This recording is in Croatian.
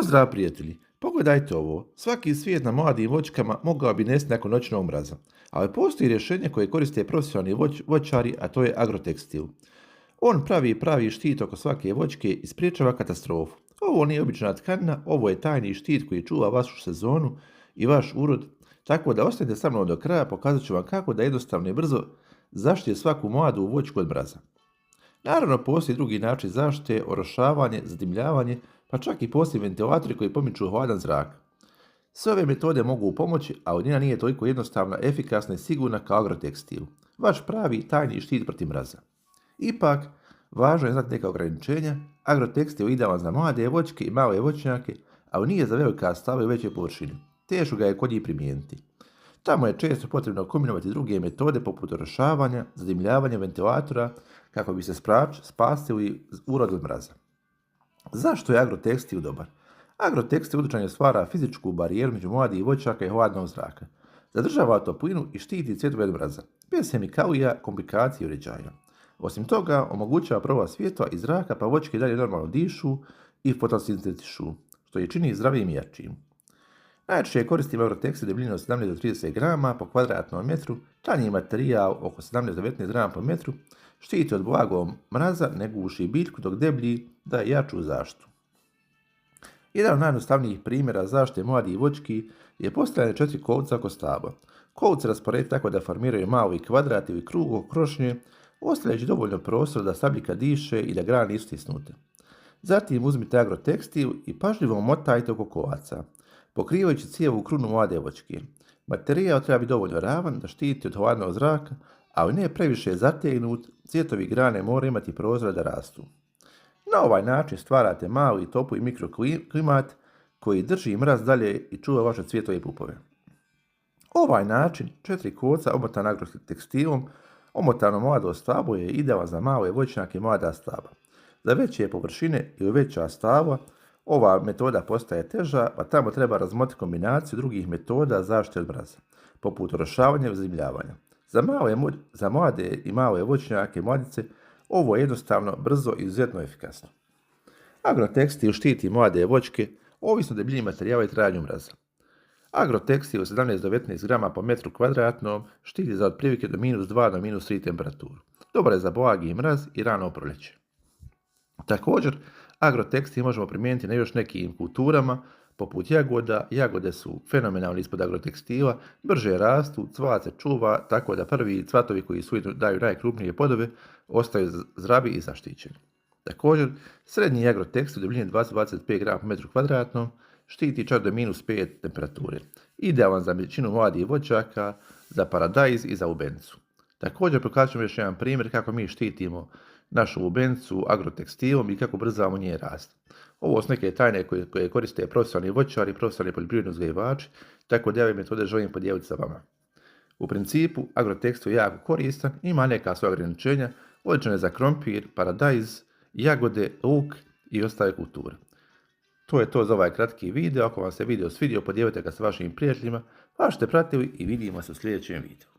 Pozdrav prijatelji! Pogledajte ovo. Svaki svijet na mladim voćkama mogao bi nesti nakon noćnog mraza. Ali postoji rješenje koje koriste profesionalni voćari, a to je agrotekstil. On pravi štit oko svake voćke i spriječava katastrofu. Ovo nije obična tkanina, ovo je tajni štit koji čuva vašu sezonu i vaš urod. Tako da ostanite sa mnom do kraja, pokazat ću vam kako da jednostavno i brzo zaštite svaku mladu voćku od mraza. Naravno, postoji drugi način zaštite, orošavanje, zadimljavanje, pa čak i postoji ventilatori koji pomiču hladan zrak. Sve ove metode mogu pomoći, ali njena nije toliko jednostavna, efikasna i sigurna kao agrotekstil. Vaš pravi tajni štit protiv mraza. Ipak, važno je znati neka ograničenja. Agrotekstil je idealan za mlade voćke i male voćnjake, ali nije za velika stava i veće površine. Teško ga je kod njih primijeniti. Tamo je često potrebno kombinovati druge metode poput orošavanja, zadimljavanja ventilatora kako bi se spasili urod od mraza. Zašto je agrotekstil dobar? Agrotekstil udručanje stvara fizičku barijeru među mladih voćaka i hladnog zraka. Zadržava toplinu i štiti cvjetove od mraza, bez hemikalija, komplikacija i uređaja. Osim toga, omogućava prolaz svjetla i zraka pa voćke dalje normalno dišu i fotosintetišu, što je čini zdravijim i jačim. Najčešće koristim agrotekstil debljine od 17 do 30 grama po kvadratnom metru, tanji materijal oko 17 do 19 grama po metru, štiti od blagog mraza, ne guši biljku dok deblji daje jaču zaštitu. Jedan od najjednostavnijih primjera zaštite mladih voćki je postavljanje 4 kolca oko stabla. Kolce rasporediti tako da formiraju mali kvadrat ili krug oko krošnje, ostavljajući dovoljno prostora da stabljika diše i da grane nisu stisnute. Zatim uzmite agrotekstil i pažljivo omotajte oko kolaca, pokrivajući cijevu krunu mlade voćke. Materijal treba biti dovoljno ravan da štiti od hladnog zraka, ali ne previše zategnut, cvjetovi grane moraju imati prostora da rastu. Na ovaj način stvarate mali, topli mikroklimat koji drži mraz dalje i čuva vaše cvjetove pupove. Ovaj način, 4 kolca omotana agrotekstilom, omotano mlado stablo je idealan za male voćnjake i mlada stabla. Za veće površine ili veća stabla, ova metoda postaje teža, pa tamo treba razmotriti kombinaciju drugih metoda zaštite od mraza, poput orošavanja i zadimljavanja. Za mlade i male voćnjake i mladice ovo je jednostavno, brzo i izuzetno efikasno. Agrotekstil štiti mlade voćke, ovisno o debljini materijala i trajanju mraza. Agrotekstil 17 do 19 grama po metru kvadratnom štiti za otprilike do -2 do -3 temperaturu. Dobar je za blagi mraz i rano proljeće. Također, agrotekstil možemo primijeniti na još nekim kulturama, poput jagoda. Jagode su fenomenalni ispod agrotekstila, brže rastu, cvat se čuva, tako da prvi cvatovi koji daju najkrupnije plodove ostaju zdravi i zaštićeni. Također, srednji agrotekstil debljine 20-25 grama po metru kvadratnom štiti čak do -5 temperature. Idealan za većinu mladih voćaka, za paradajz i za lubenicu. Također pokazat ćemo još jedan primjer kako mi štitimo našu lubenicu agrotekstilom i kako brzamo nje rast. Ovo su neke tajne koje koriste profesionalni voćari i profesionalni poljoprivredni uzgajivači, tako da ove metode želim podijeliti sa vama. U principu, agrotekstil je jako koristan, ima neka svoja ograničenja, odličan je za krompir, paradajz, jagode, luk i ostale kulture. To je to za ovaj kratki video. Ako vam se video svidio, podijelite ga sa vašim prijateljima, pa ste pratili i vidimo se u sljedećem videu.